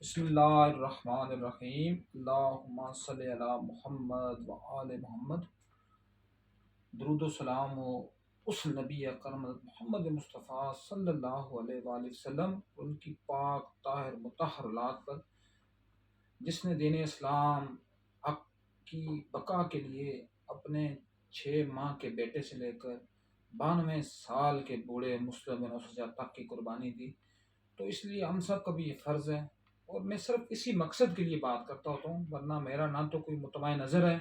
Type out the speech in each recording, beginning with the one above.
بسم اللہ الرحمن الرحیم، اللہم صلی علی محمد و آل محمد۔ درود و سلام ہو اس نبی اکرم محمد مصطفیٰ صلی اللہ علیہ وآلہ وسلم، ان کی پاک طاہر مطہر اولاد پر، جس نے دین اسلام حق کی بقا کے لیے اپنے 6 ماہ کے بیٹے سے لے کر 92 سال کے بوڑھے مسلم نوسجا تک کی قربانی دی۔ تو اس لیے ہم سب کا بھی یہ فرض ہے، اور میں صرف اسی مقصد کے لیے بات کرتا ہوتا ہوں، ورنہ میرا نہ تو کوئی مطمع نظر ہے،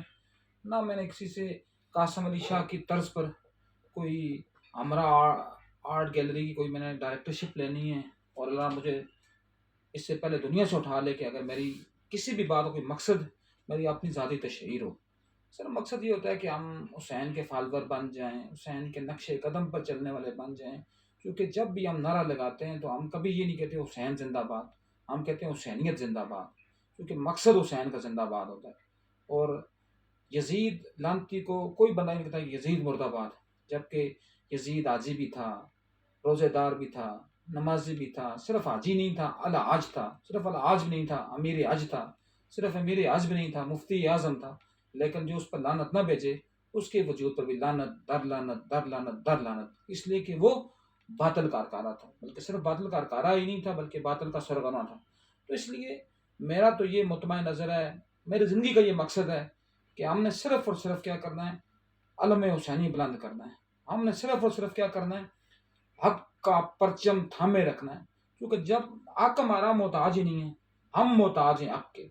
نہ میں نے کسی سے قاسم علی شاہ کی طرز پر کوئی ہمارا آرٹ گیلری کی کوئی میں نے ڈائریکٹرشپ لینی ہے، اور اللہ مجھے اس سے پہلے دنیا سے اٹھا لے کہ اگر میری کسی بھی بات کا کوئی مقصد میری اپنی ذاتی تشہیر ہو۔ سر مقصد یہ ہوتا ہے کہ ہم حسین کے فالور بن جائیں، حسین کے نقش قدم پر چلنے والے بن جائیں، کیونکہ جب بھی ہم نعرہ لگاتے ہیں تو ہم کبھی یہ نہیں کہتے حسین زندہ باد، ہم کہتے ہیں حسینیت زندہ باد، کیونکہ مقصد حسین کا زندہ باد ہوتا ہے۔ اور یزید لعنتی کو کوئی بندہ نہیں کہتا کہ یزید مرد آباد، جبکہ یزید حاجی بھی تھا، روزے دار بھی تھا، نمازی بھی تھا، صرف حاجی نہیں تھا، الحاج تھا، صرف الحاج بھی نہیں تھا، امیر حج تھا، صرف امیر حج بھی نہیں تھا، مفتی اعظم تھا، لیکن جو اس پر لعنت نہ بھیجے اس کے وجود پر بھی لعنت در لعنت در لعنت در لعنت، اس لیے کہ وہ باطل کا کارکارہ تھا، بلکہ صرف باطل کا کارکارہ ہی نہیں تھا بلکہ باطل کا سرغنہ تھا۔ تو اس لیے میرا تو یہ مطمع نظر ہے، میری زندگی کا یہ مقصد ہے کہ ہم نے صرف اور صرف کیا کرنا ہے، علم حسینی بلند کرنا ہے، ہم نے صرف اور صرف کیا کرنا ہے، حق کا پرچم تھامے رکھنا ہے، کیونکہ جب حق ہمارا محتاج ہی نہیں ہے، ہم محتاج ہیں حق کے،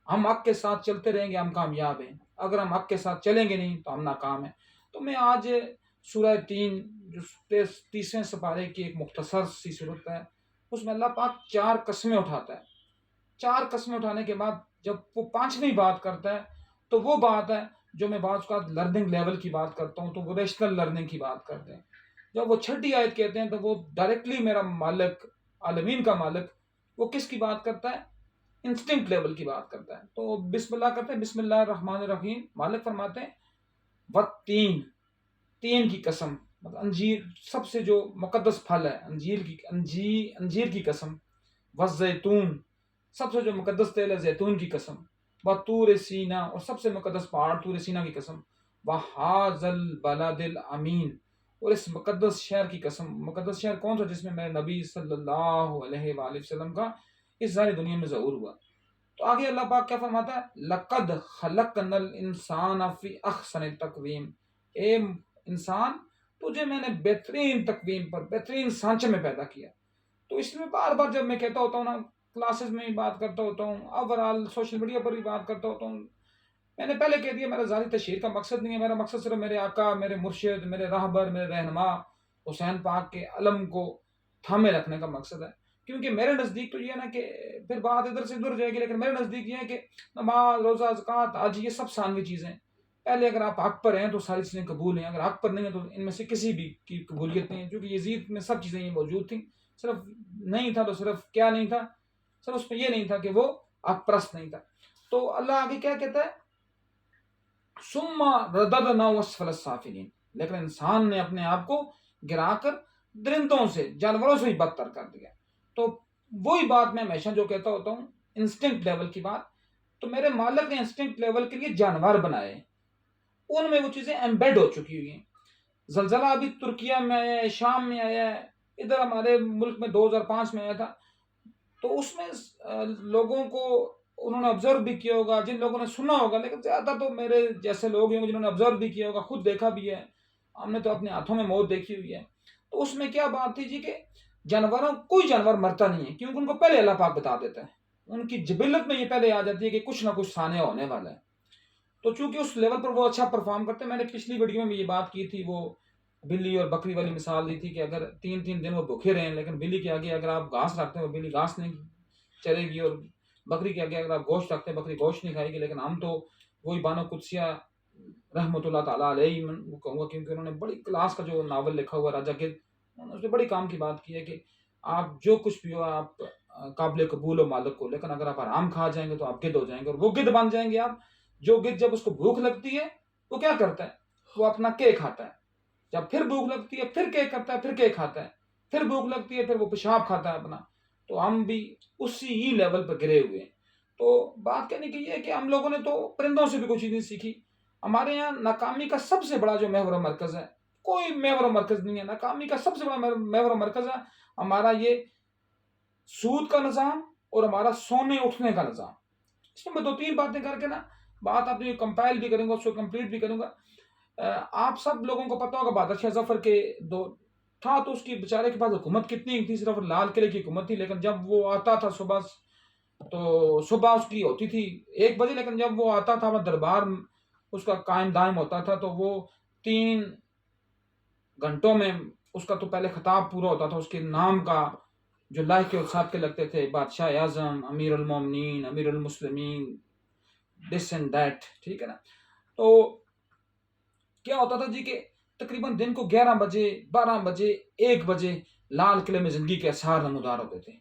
ہم حق کے ساتھ چلتے رہیں گے ہم کامیاب ہیں، اگر ہم حق کے ساتھ چلیں گے نہیں تو ہم ناکام ہیں۔ تو میں آج سورہ 3 جو 30ویں سپارے کی ایک مختصر سی صورت ہے، اس میں اللہ پاک 4 قسمیں اٹھاتا ہے۔ 4 قسمیں اٹھانے کے بعد جب وہ 5ویں بات کرتا ہے تو وہ بات ہے جو میں بعض اوقات لرننگ لیول کی بات کرتا ہوں تو وہ ریشنل لرننگ کی بات کرتے ہیں۔ جب وہ 6 آیت کہتے ہیں تو وہ ڈائریکٹلی میرا مالک، عالمین کا مالک، وہ کس کی بات کرتا ہے؟ انسٹنکٹ لیول کی بات کرتا ہے۔ تو بسم اللہ کرتے ہیں، بسم اللہ الرحمن الرحیم، مالک فرماتے ہیں والتین، تین کی قسم، مطلب انجیر سب سے جو مقدس پھل ہے، انجیر کی قسم، والزیتون، سب سے جو مقدس تیل ہے زیتون کی قسم، وطور سینا، اور سب سے مقدس پہاڑ طور سینا کی قسم، وہذا البلد الامین، اور اس مقدس شہر کی قسم۔ مقدس شہر کون سا؟ جس میں میرے نبی صلی اللہ علیہ وآلہ وسلم کا اس ساری دنیا میں ظہور ہوا۔ تو آگے اللہ پاک کیا فرماتا ہے؟ لقد خلقنا الانسان فی احسن تقویم، اے انسان تجھے میں نے بہترین تقویم پر، بہترین سانچے میں پیدا کیا۔ تو اس میں بار بار جب میں کہتا ہوتا ہوں نا، کلاسز میں بھی بات کرتا ہوتا ہوں، اوورآل سوشل میڈیا پر بھی بات کرتا ہوتا ہوں، میں نے پہلے کہہ دیا میرا ذاتی تشہیر کا مقصد نہیں ہے، میرا مقصد صرف میرے آقا، میرے مرشد، میرے راہبر، میرے رہنما حسین پاک کے علم کو تھامے رکھنے کا مقصد ہے۔ کیونکہ میرے نزدیک تو یہ ہے نا کہ پھر بات ادھر سے ادھر جائے گی، لیکن میرے نزدیک یہ ہے کہ نماز، روزہ، زکوٰۃ، حج، یہ سب ثانوی چیزیں ہیں۔ پہلے اگر آپ حق پر ہیں تو ساری چیزیں قبول ہیں، اگر حق پر نہیں ہیں تو ان میں سے کسی بھی کی قبولیت نہیں ہے، کیونکہ یزید میں سب چیزیں یہ موجود تھیں، صرف نہیں تھا تو صرف کیا نہیں تھا، صرف اس میں یہ نہیں تھا کہ وہ حق پرست نہیں تھا۔ تو اللہ آگے کیا کہتا ہے؟ ثم رددناه اسفل السافلین، لیکن انسان نے اپنے آپ کو گرا کر درندوں سے، جانوروں سے بھی بدتر کر دیا۔ تو وہی بات میں ہمیشہ جو کہتا ہوتا ہوں، انسٹنکٹ لیول کی بات، تو میرے مالک نے انسٹنکٹ لیول کے لیے جانور بنائے، ان میں وہ چیزیں ایمبیڈ ہو چکی ہوئی ہیں۔ زلزلہ ابھی ترکیہ میں آیا ہے، شام میں آیا ہے، ادھر ہمارے ملک میں 2005 میں آیا تھا، تو اس میں لوگوں کو انہوں نے آبزرو بھی کیا ہوگا، جن لوگوں نے سنا ہوگا، لیکن زیادہ تو میرے جیسے لوگ ہیں جنہوں نے آبزرو بھی کیا ہوگا، خود دیکھا بھی ہے، ہم نے تو اپنے ہاتھوں میں موت دیکھی ہوئی ہے۔ تو اس میں کیا بات تھی جی کہ جانوروں، کوئی جانور مرتا نہیں ہے، کیونکہ ان کو پہلے اللہ پاک بتا دیتا ہے، ان کی جبلت میں یہ پہلے آ جاتی ہے کہ کچھ نہ کچھ سانحہ ہونے والا ہے۔ تو چونکہ اس لیول پر وہ اچھا پرفارم کرتے ہیں، میں نے پچھلی ویڈیو میں یہ بات کی تھی، وہ بلی اور بکری والی مثال دی تھی کہ اگر 3 دن وہ بھوکے رہیں، لیکن بلی کے آگے اگر آپ گھاس رکھتے ہیں وہ بلی گھاس نہیں چرے گی، اور بکری کے آگے اگر آپ گوشت رکھتے ہیں بکری گوشت نہیں کھائے گی۔ لیکن ہم تو وہی بانو قدسیہ رحمۃ اللہ تعالیٰ علیہ وہ کہوں گا، کیونکہ انہوں نے بڑی کلاس کا جو ناول لکھا ہوا راجا گدھ، انہوں نے اس نے بڑی کام کی بات کی ہے کہ آپ جو کچھ بھی ہو آپ قابل قبول ہو مالک کو، لیکن اگر آپ حرام کھا جائیں گے تو آپ گدھ ہو جائیں گے، اور وہ گدھ بن جائیں گے آپ۔ جو گدھ جب اس کو بھوک لگتی ہے وہ کیا کرتا ہے؟ وہ اپنا کیک کھاتا ہے، جب پھر بھوک لگتی ہے پھر کیک کرتا ہے، پھر کیک کھاتا ہے، پھر بھوک لگتی ہے پھر وہ پیشاب کھاتا ہے اپنا۔ تو ہم بھی اسی ہی لیول پہ گرے ہوئے ہیں۔ تو بات کہنے کی یہ ہے کہ ہم لوگوں نے تو پرندوں سے بھی کچھ چیزیں سیکھی۔ ہمارے یہاں ناکامی کا سب سے بڑا جو محور و مرکز ہے، کوئی محور و مرکز نہیں ہے، ناکامی کا سب سے بڑا محور و مرکز ہے ہمارا یہ سود کا نظام اور ہمارا سونے اٹھنے کا نظام۔ اس میں 2-3 باتیں کر کے نا بات آپ کمپائل بھی کروں گا، اس کو کمپلیٹ بھی کروں گا۔ آپ سب لوگوں کو پتا ہوگا بہادر شاہ ظفر کے دو تھا تو اس کی بیچارے کے پاس حکومت کتنی تھی، صرف لال قلعے کی حکومت تھی، لیکن جب وہ آتا تھا صبح اس کی ہوتی تھی 1 بجے، لیکن جب وہ آتا تھا وہ دربار اس کا قائم دائم ہوتا تھا تو وہ 3 گھنٹوں میں اس کا تو پہلے خطاب پورا ہوتا تھا، اس کے نام کا جو لائحے اور سابقے لگتے تھے، بادشاہ اعظم، امیر المومنین، امیر المسلمین، دس اینڈ دیٹ، ٹھیک ہے نا۔ تو کیا ہوتا تھا جی کہ تقریباً دن کو 11 بجے 12 بجے 1 بجے لال قلعے میں زندگی کے اثار نمودار ہوتے تھے۔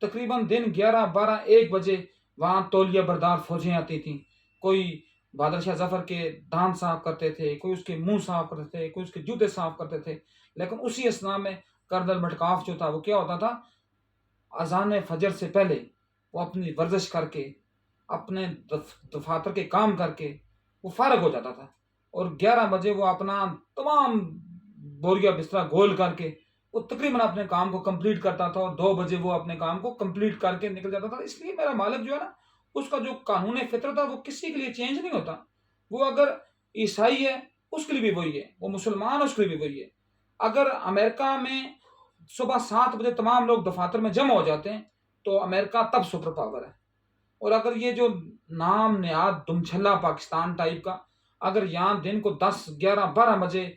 تقریباً دن 11 12 1 بجے وہاں تولیہ بردار فوجیں آتی تھیں، کوئی بہادر شاہ ظفر کے دان صاف کرتے تھے، کوئی اس کے منہ صاف کرتے تھے، کوئی اس کے جوتے صاف کرتے تھے، لیکن اسی اسنا میں کرنل مٹکاف جو تھا وہ کیا ہوتا تھا، اذان فجر سے پہلے وہ اپنی ورزش کر کے اپنے دفاتر کے کام کر کے وہ فارغ ہو جاتا تھا، اور 11 بجے وہ اپنا تمام بوریا بستر گول کر کے وہ تقریباً اپنے کام کو کمپلیٹ کرتا تھا، اور 2 بجے وہ اپنے کام کو کمپلیٹ کر کے نکل جاتا تھا۔ اس لیے میرا مالک جو ہے نا، اس کا جو قانون فطرت ہے وہ کسی کے لیے چینج نہیں ہوتا۔ وہ اگر عیسائی ہے اس کے لیے بھی وہی ہے، وہ مسلمان اس کے لیے بھی وہی ہے۔ اگر امریکہ میں صبح 7 بجے تمام لوگ دفاتر میں جمع ہو جاتے ہیں تو امریکہ تب سپر پاور ہے، اور اگر یہ جو نام نہاد دمچھلا پاکستان ٹائپ کا، اگر یہاں دن کو 10 11 12 بجے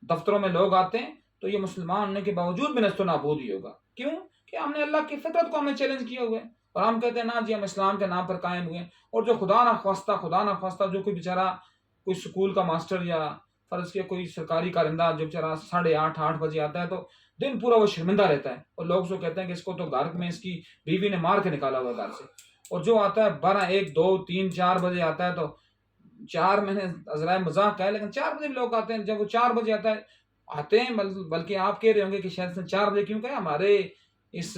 دفتروں میں لوگ آتے ہیں تو یہ مسلمان ہونے کے باوجود بھی نست و نابود ہی ہوگا۔ کیوں؟ کہ ہم نے اللہ کی فطرت کو ہم نے چیلنج کیا ہوا ہے، اور ہم کہتے ہیں نا جی ہم اسلام کے نام پر قائم ہوئے ہیں۔ اور جو خدا نہ خواستہ جو کوئی بیچارہ کوئی سکول کا ماسٹر یا فرض کیا کوئی سرکاری کارندہ جو بیچارہ 8:30 8 بجے آتا ہے تو دن پورا وہ شرمندہ رہتا ہے، اور لوگ جو کہتے ہیں کہ اس کو تو گھر میں اس کی بیوی نے مار کے نکالا ہوا گھر سے، اور جو آتا ہے 12 1 2 3 4 بجے آتا ہے تو 4 مہینے عذرائے مذاق ہے، لیکن 4 بجے بھی لوگ آتے ہیں۔ جب وہ 4 بجے آتے ہیں بلکہ آپ کہہ رہے ہوں گے کہ شاید سے 4 بجے کیوں کہ ہمارے اس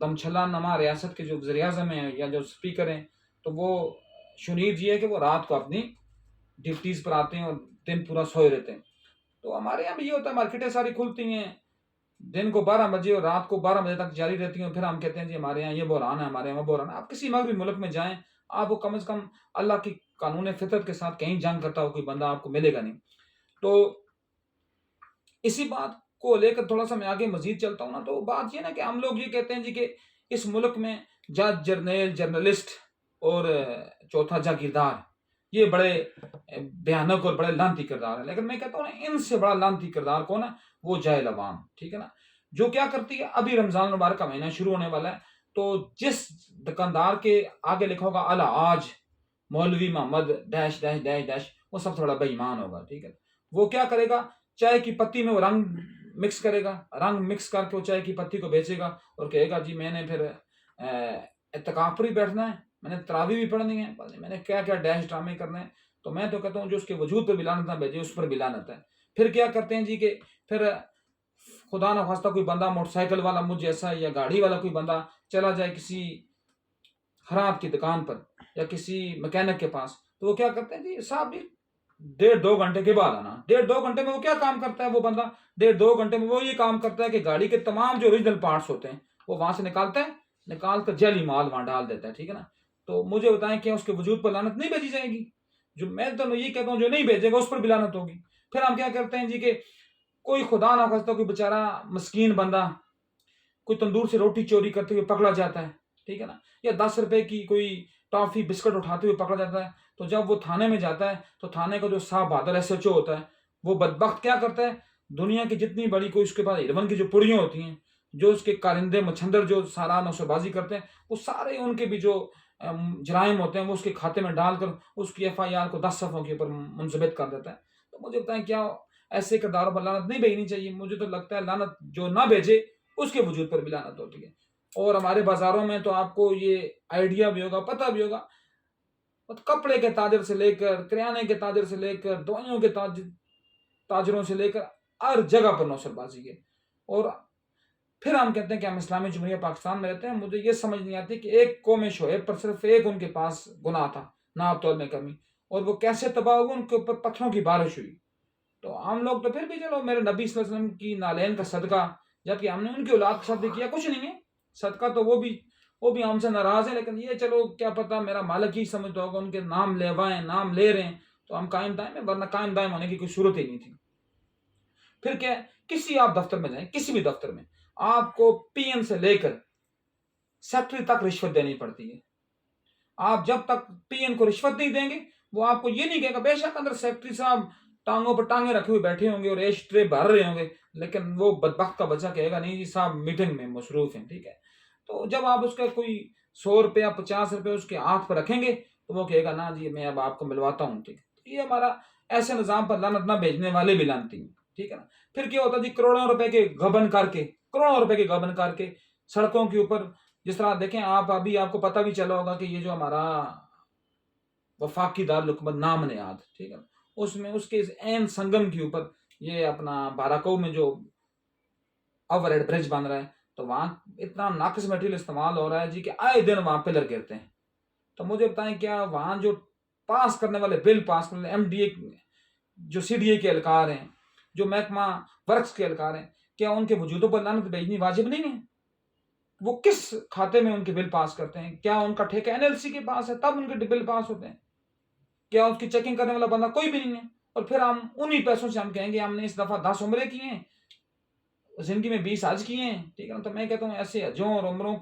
دمچھلا نما ریاست کے جو وزیر اعظم ہیں یا جو اسپیکر ہیں تو وہ شنید یہ ہے کہ وہ رات کو اپنی ڈیوٹیز پر آتے ہیں اور دن پورا سوئے رہتے ہیں۔ تو ہمارے یہاں بھی یہ ہوتا ہے، مارکیٹیں ساری کھلتی ہیں دن کو 12 بجے اور رات کو 12 بجے تک جاری رہتی ہیں، پھر ہم کہتے ہیں جی ہمارے یہاں یہ بحران ہے، ہمارے یہاں وہ بحران ہے۔ آپ کسی مغربی ملک میں جائیں، آپ کو کم از کم اللہ کی قانون فطرت کے ساتھ کہیں جنگ کرتا ہو کوئی بندہ آپ کو ملے گا نہیں۔ تو اسی بات کو لے کر تھوڑا سا میں آگے مزید چلتا ہوں نا، تو بات یہ نا کہ ہم لوگ یہ کہتے ہیں جی کہ اس ملک میں جج، جرنیل، جرنلسٹ اور چوتھا جاگیردار یہ بڑے بھیانک اور بڑے لانتی کردار ہیں، لیکن میں کہتا ہوں نا ان سے بڑا لانتی کردار کون ہے؟ وہ جاہل عوام، ٹھیک ہے نا، جو کیا کرتی ہے۔ ابھی رمضان المبارک کا مہینہ شروع ہونے والا ہے، تو جس دکاندار کے آگے لکھا ہوگا الحاج مولوی محمد ڈیش ڈیش ڈیش ڈیش، وہ سب سے بڑا بے ایمان ہوگا، ٹھیک ہے۔ وہ کیا کرے گا؟ چائے کی پتی میں وہ رنگ مکس کرے گا، رنگ مکس کر کے وہ چائے کی پتی کو بیچے گا اور کہے گا جی میں نے پھر اعتکاف پر ہی بیٹھنا ہے، میں نے تراویح بھی پڑھنی ہے، میں نے کیا کیا ڈیش ڈرامے کرنے ہیں۔ تو میں تو کہتا ہوں جو اس کے وجود پر بھی لعنت نہ بھیجے اس پر بھی لعنت ہے۔ پھر کیا کرتے ہیں جی کہ پھر خدا نہ خواستہ کوئی بندہ موٹر سائیکل والا مجھ جیسا یا گاڑی والا کوئی بندہ چلا جائے کسی خراب کی دکان پر یا کسی مکینک کے پاس، تو وہ کیا کرتے ہیں جی صاحب جی 1.5-2 گھنٹے کے بعد آنا۔ 1.5-2 گھنٹے میں وہ کیا کام کرتا ہے؟ وہ بندہ 1.5-2 گھنٹے میں وہ یہ کام کرتا ہے کہ گاڑی کے تمام جو اوریجنل پارٹس ہوتے ہیں وہ وہاں سے نکالتا ہے، نکال کر جعلی مال وہاں ڈال دیتا ہے، ٹھیک ہے نا۔ تو مجھے بتائیں کہ اس کے وجود پر لعنت نہیں بھیجی جائے گی؟ جو میں تو یہ کہتا ہوں جو نہیں بھیجے گا اس پر بھی لعنت ہوگی۔ پھر ہم کیا کرتے ہیں جی کہ کوئی خدا نہ خواستہ کوئی بیچارہ مسکین بندہ کوئی تندور سے روٹی چوری کرتے ہوئے پکڑا جاتا ہے، ٹھیک ہے نا، یا 10 روپے کی کوئی ٹافی بسکٹ اٹھاتے ہوئے پکڑا جاتا ہے، تو جب وہ تھانے میں جاتا ہے تو تھانے کا جو صاحب بہادر ایس ایچ او ہوتا ہے وہ بدبخت کیا کرتا ہے؟ دنیا کی جتنی بڑی کوئی اس کے پاس ہرون کی جو پڑیاں ہوتی ہیں، جو اس کے کارندے مچھندر جو سارا نوشہ بازی کرتے ہیں، وہ سارے ان کے بھی جو جرائم ہوتے ہیں وہ اس کے کھاتے میں ڈال کر اس کی ایف آئی آر کو 10 صفحوں کے اوپر منضبط کر دیتا ہے۔ تو مجھے بتائیں کیا ایسے کرداروں پر لعنت نہیں بھیجنی چاہیے؟ مجھے تو لگتا ہے لعنت جو نہ بھیجے اس کے وجود پر بھی لعنت ہوتی ہے۔ اور ہمارے بازاروں میں تو آپ کو یہ آئیڈیا بھی ہوگا، پتہ بھی ہوگا، کپڑے کے تاجر سے لے کر کریانے کے تاجر سے لے کر دوائیوں کے تاجروں سے لے کر ہر جگہ پر نوسر بازی ہے۔ اور پھر ہم کہتے ہیں کہ ہم اسلامی جمہوریہ پاکستان میں رہتے ہیں. مجھے یہ سمجھ نہیں آتی کہ ایک قوم شعیب پر صرف ایک ان کے پاس گناہ تھا، ناب تول میں کمی، اور وہ کیسے تباہ ہوئے، ان کے اوپر پتھروں کی بارش ہوئی. تو ہم لوگ تو پھر بھی چلو میرے نبی صلی اللہ علیہ وسلم کی نالین کا صدقہ، جبکہ ہم نے ان کی اولاد کے ساتھ بھی کیا کچھ نہیں ہے صدقہ، تو وہ بھی ہم سے ناراض ہیں. لیکن یہ چلو کیا پتہ میرا مالک ہی سمجھتا ہوگا، ان کے نام لیوائیں نام لے رہے ہیں تو ہم قائم دائم ہیں، ورنہ قائم دائم ہونے کی کوئی صورت ہی نہیں تھی. پھر کیا ہے، کسی آپ دفتر میں جائیں، کسی بھی دفتر میں آپ کو پی این سے لے کر سیکٹری تک رشوت دینی پڑتی ہے. آپ جب تک پی این کو رشوت نہیں دیں گے وہ آپ کو یہ نہیں کہے گا. بے شک اندر سیکٹری صاحب ٹانگوں پر ٹانگیں رکھے ہوئے بیٹھے ہوں گے اور ایش ٹرے بھر رہے ہوں گے، لیکن وہ بدبخت کا بچہ کہے گا نہیں جی صاحب میٹنگ میں مصروف ہیں. ٹھیک ہے، تو جب آپ اس کا کوئی 100 روپے 50 روپے اس کے ہاتھ پر رکھیں گے تو وہ کہے گا نا جی میں اب آپ کو ملواتا ہوں. ٹھیک ہے، یہ ہمارا ایسے نظام پر لعنت نہ بھیجنے والے بھی لانتی ہیں. ٹھیک ہے نا. پھر کیا ہوتا جی، کروڑوں روپے کے غبن کر کے سڑکوں کے اوپر، جس طرح دیکھیں آپ ابھی آپ کو پتہ بھی چلا ہوگا کہ یہ جو ہمارا وفاقی دارالحکومت نام نہاد، ٹھیک ہے، اس میں اس کے عین سنگم کے اوپر یہ اپنا باراکو میں جو اوور ہیڈ برج بن رہا ہے، تو وہاں اتنا ناقص میٹیریل استعمال ہو رہا ہے جی کہ آئے دن وہاں پلر گرتے ہیں. تو مجھے بتائیں کیا وہاں جو پاس کرنے والے بل پاس کرنے والے ایم ڈی اے، جو سی ڈی اے کے اہلکار ہیں، جو محکمہ ورکس کے اہلکار ہیں، کیا ان کے وجودوں پر لعنت بھیجنی واجب نہیں ہے؟ وہ کس کھاتے میں ان کے بل پاس کرتے ہیں؟ کیا ان کا ٹھیکہ این ایل سی کے پاس ہے تب ان کے بل پاس ہوتے ہیں؟ کیا اس کی چیکنگ کرنے والا بندہ کوئی بھی نہیں ہے؟ اور پھر ہم انہی پیسوں سے ہم کہیں گے ہم نے اس دفعہ 10 عمرے کیے ہیں، زندگی میں 20 حج کیے ہیں. ٹھیک ہے نا. تو میں کہتا ہوں ایسے حجوں اور عمروں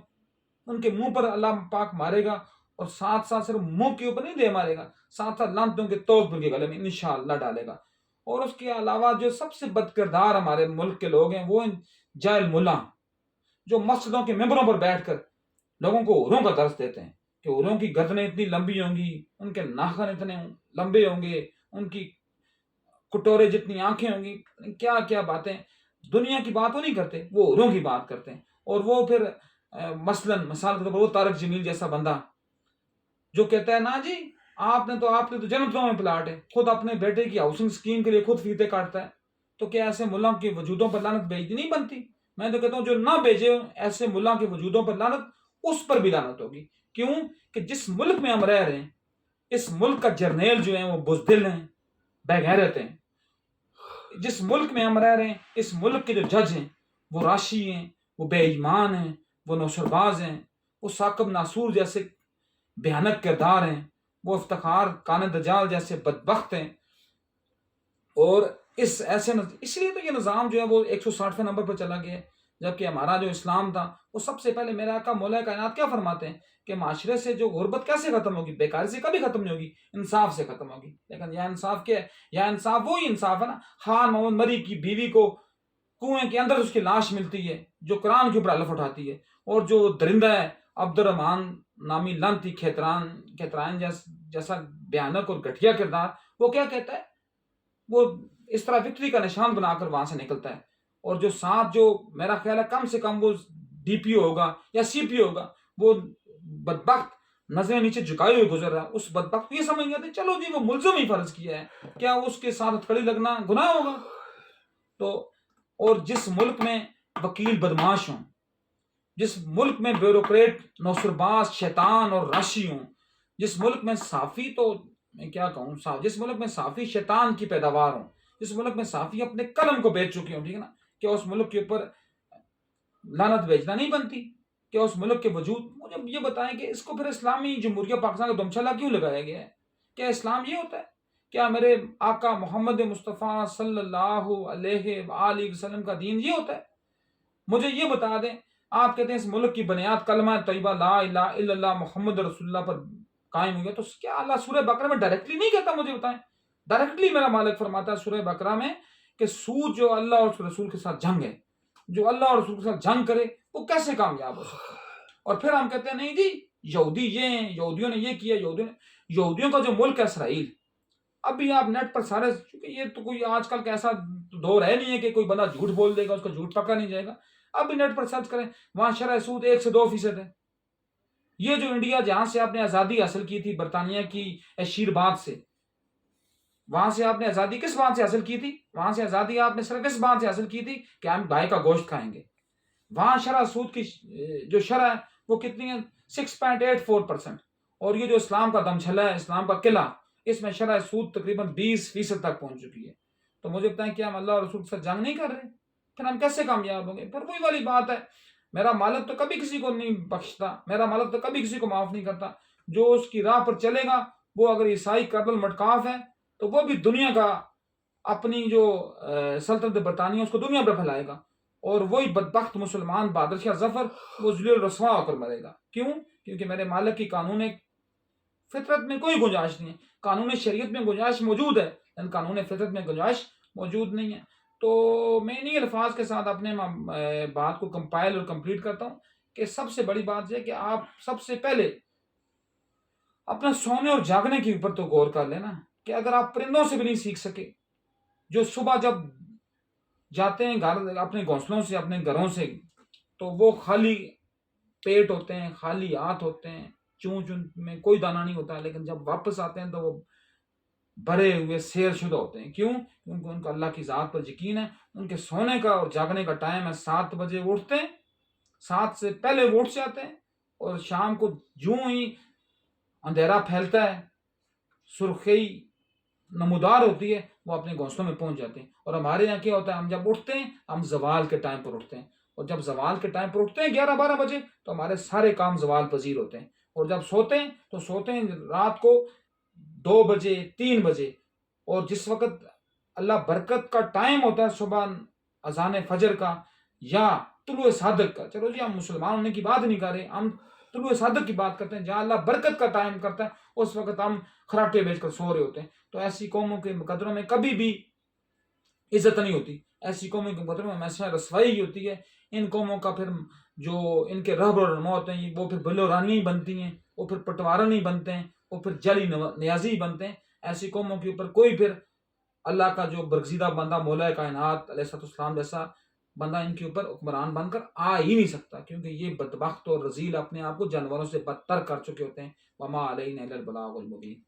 ان کے منہ پر اللہ پاک مارے گا، اور ساتھ ساتھ صرف منہ کے اوپر نہیں دے مارے گا، ساتھ ساتھ لعنتوں کے توق ان کے گلے میں انشاءاللہ ڈالے گا. اور اس کے علاوہ جو سب سے بد کردار ہمارے ملک کے لوگ ہیں وہ جاہل ملا، جو مسجدوں کے ممبروں پر بیٹھ کر لوگوں کو عوروں کا درس دیتے ہیں کہ عوروں کی گردنیں اتنی لمبی ہوں گی، ان کے ناخن اتنے لمبے ہوں گے، ان کی کٹورے جتنی آنکھیں ہوں گی. کیا کیا باتیں، دنیا کی بات وہ نہیں کرتے، وہ عوروں کی بات کرتے ہیں. اور وہ پھر مثلاً مثال کے طور پر وہ طارق جمیل جیسا بندہ جو کہتا ہے نا جی آپ نے تو جنتوں میں پلاٹ ہے، خود اپنے بیٹے کی ہاؤسنگ اسکیم کے لیے خود فیتے کاٹتا ہے. تو کیا ایسے ملا کے وجودوں پر لعنت بھیجنی نہیں بنتی؟ میں تو کہتا ہوں جو نہ بھیجے ایسے ملا کے وجودوں پر لعنت، اس پر بھی لعنت ہوگی. کیوں کہ جس ملک میں ہم رہ رہے ہیں، اس ملک کا جرنیل جو ہیں وہ بزدل ہیں، بے غیرت ہیں. جس ملک میں ہم رہ رہے ہیں، اس ملک کے جو جج ہیں وہ راشی ہیں، وہ بے ایمان ہیں، وہ نوشرباز ہیں، وہ ثاقب ناسور جیسے بھیانک کردار ہیں، وہ افتخار کان دجال جیسے بدبخت ہیں. اور اس لیے تو یہ نظام جو ہے وہ 160 نمبر پر چلا گیا ہے. جبکہ ہمارا جو اسلام تھا وہ سب سے پہلے میرا آقا مولا کائنات کیا فرماتے ہیں کہ معاشرے سے جو غربت کیسے ختم ہوگی، بیکاری سے کبھی ختم نہیں ہوگی، انصاف سے ختم ہوگی. لیکن یہ انصاف کیا ہے؟ یا انصاف وہی انصاف ہے نا، خان محمد مری کی بیوی کو کنویں کے اندر اس کی لاش ملتی ہے جو قرآن کے اوپر الف اٹھاتی ہے، اور جو درندہ ہے عبد الرحمان نامی لانتی کھیترائن جیسا بھیانک اور گھٹیا کردار، وہ کیا کہتا ہے؟ وہ اس طرح وکٹری کا نشان بنا کر وہاں سے نکلتا ہے. اور جو ساتھ جو میرا خیال ہے کم سے کم وہ ڈی پی او ہوگا یا سی پی او ہوگا، وہ بدبخت نظریں نیچے جھکائے ہوئے گزر رہا ہے. اس بدبخت یہ سمجھ گیا تھا چلو جی وہ ملزم ہی فرض کیا ہے، کیا اس کے ساتھ ہتھکڑی لگنا گناہ ہوگا؟ تو اور جس ملک میں وکیل بدماش ہوں، جس ملک میں بیوروکریٹ نوسرباز شیطان اور راشی ہوں، جس ملک میں صافی تو میں کیا کہوں، جس ملک میں صافی شیطان کی پیداوار ہوں، جس ملک میں صافی اپنے قلم کو بیچ چکی ہوں، ٹھیک ہے نا، کیا اس ملک کے اوپر لعنت بیچنا نہیں بنتی؟ کیا اس ملک کے وجود، مجھے یہ بتائیں کہ اس کو پھر اسلامی جمہوریہ پاکستان کا دمچھلا کیوں لگایا گیا ہے؟ کیا اسلام یہ ہوتا ہے؟ کیا میرے آقا محمد مصطفیٰ صلی اللہ علیہ وآلہ وسلم کا دین یہ ہوتا ہے؟ مجھے یہ بتا دیں، آپ کہتے ہیں اس ملک کی بنیاد کلمہ طیبہ لا الہ الا اللہ محمد رسول اللہ پر قائم ہوئی ہے، تو کیا اللہ سورہ بقرہ میں ڈائریکٹلی نہیں کہتا؟ مجھے بتائیں. ڈائریکٹلی میرا مالک فرماتا ہے سورہ بقرہ میں کہ سود جو اللہ اور اس کے رسول کے ساتھ جنگ ہے، جو اللہ اور رسول کے ساتھ جنگ کرے وہ کیسے کامیاب ہو سکتا ہے؟ اور پھر ہم کہتے ہیں نہیں جی یہودی یہ ہیں، یہودیوں نے یہ کیا، یہودیوں کا جو ملک ہے اسرائیل، اب بھی آپ نیٹ پر سارے، چونکہ یہ تو کوئی آج کل کا ایسا دور ہے نہیں ہے کہ کوئی بندہ جھوٹ بول دے گا اس کا جھوٹ پکا نہیں جائے گا. اب بھی نیٹ پر سرچ کریں، وہاں شرح سود 1 سے 2% ہے. یہ جو انڈیا جہاں سے آپ نے آزادی حاصل کی تھی برطانیہ کی شیر بات سے، وہاں سے آپ نے آزادی کس بات سے حاصل کی تھی؟ وہاں سے آزادی آپ نے صرف اس بات سے حاصل کی تھی کہ ہم گائے کا گوشت کھائیں گے. وہاں شرح سود کی جو شرح ہے وہ کتنی ہے 6.84%. اور یہ جو اسلام کا دمچھلا ہے، اسلام کا قلعہ، اس میں شرح سود تقریباً 20% تک پہنچ چکی ہے. تو مجھے بتائیں کہ ہم اللہ اور رسول سے جنگ نہیں کر رہے، پھر ہم کیسے کامیاب ہوں گے؟ پھر وہی والی بات ہے، میرا مالک تو کبھی کسی کو نہیں بخشتا، میرا مالک تو کبھی کسی کو معاف نہیں کرتا. جو اس کی راہ پر چلے گا، وہ اگر عیسائی کربل مٹکاف ہے تو وہ بھی دنیا کا اپنی جو سلطنت برطانیہ اس کو دنیا پہ پھیلائے گا. اور وہی بدبخت مسلمان بہادر شاہ ظفر وہ ذلیل رسوا ہو کر مرے گا. کیوں؟ کیونکہ میرے مالک کی قانون فطرت میں کوئی گنجائش نہیں ہے. قانون شریعت میں گنجائش موجود ہے لیکن قانون فطرت میں گنجائش موجود نہیں ہے. تو میں انہی الفاظ کے ساتھ اپنے بات کو کمپائل اور کمپلیٹ کرتا ہوں کہ سب سے بڑی بات یہ کہ آپ سب سے پہلے اپنا سونے اور جاگنے کے اوپر تو غور کر لینا کہ اگر آپ پرندوں سے بھی نہیں سیکھ سکے، جو صبح جب جاتے ہیں گھر اپنے گھونسلوں سے، اپنے گھروں سے، تو وہ خالی پیٹ ہوتے ہیں، خالی ہاتھ ہوتے ہیں، چون میں کوئی دانہ نہیں ہوتا، لیکن جب واپس آتے ہیں تو وہ بھرے ہوئے سیر شدہ ہوتے ہیں. کیوں؟ کیونکہ ان کو اللہ کی ذات پر یقین ہے. ان کے سونے کا اور جاگنے کا ٹائم ہے 7 بجے اٹھتے ہیں، 7 سے پہلے وہ اٹھ جاتے ہیں، اور شام کو جوں ہی اندھیرا پھیلتا ہے، سرخی نمودار ہوتی ہے، وہ اپنے گھونسلوں میں پہنچ جاتے ہیں. اور ہمارے یہاں کیا ہوتا ہے، ہم جب اٹھتے ہیں ہم زوال کے ٹائم پر اٹھتے ہیں، اور جب زوال کے ٹائم پر اٹھتے ہیں 11-12 بجے تو ہمارے سارے کام زوال پذیر ہوتے ہیں. اور جب سوتے ہیں تو سوتے ہیں رات کو 2 بجے 3 بجے. اور جس وقت اللہ برکت کا ٹائم ہوتا ہے صبح اذان فجر کا یا طلوع صادق کا، چلو جی ہم مسلمان ہونے کی بات نہیں کر رہے، ہم طلوع صادق کی بات کرتے ہیں جہاں اللہ برکت کا ٹائم کرتا ہے، اس وقت ہم خراٹے بیچ کر سو رہے ہوتے ہیں. تو ایسی قوموں کے مقدروں میں کبھی بھی عزت نہیں ہوتی، ایسی قوموں کے مقدروں میں ہمیشہ رسوائی ہی ہوتی ہے. ان قوموں کا پھر جو ان کے رہبر اور رہنما ہوتے ہیں وہ پھر بلورانی بنتی ہیں، وہ پھر پٹوارا نہیں بنتے ہیں، وہ پھر جلی نیازی بنتے ہیں. ایسی قوموں کے اوپر کوئی پھر اللہ کا جو برگزیدہ بندہ مولا کائنات علیہ السلام جیسا بندہ ان کے اوپر حکمران بن کر آ ہی نہیں سکتا، کیونکہ یہ بدبخت اور رذیل اپنے آپ کو جانوروں سے بدتر کر چکے ہوتے ہیں. وما علینا الا البلاغ المبین.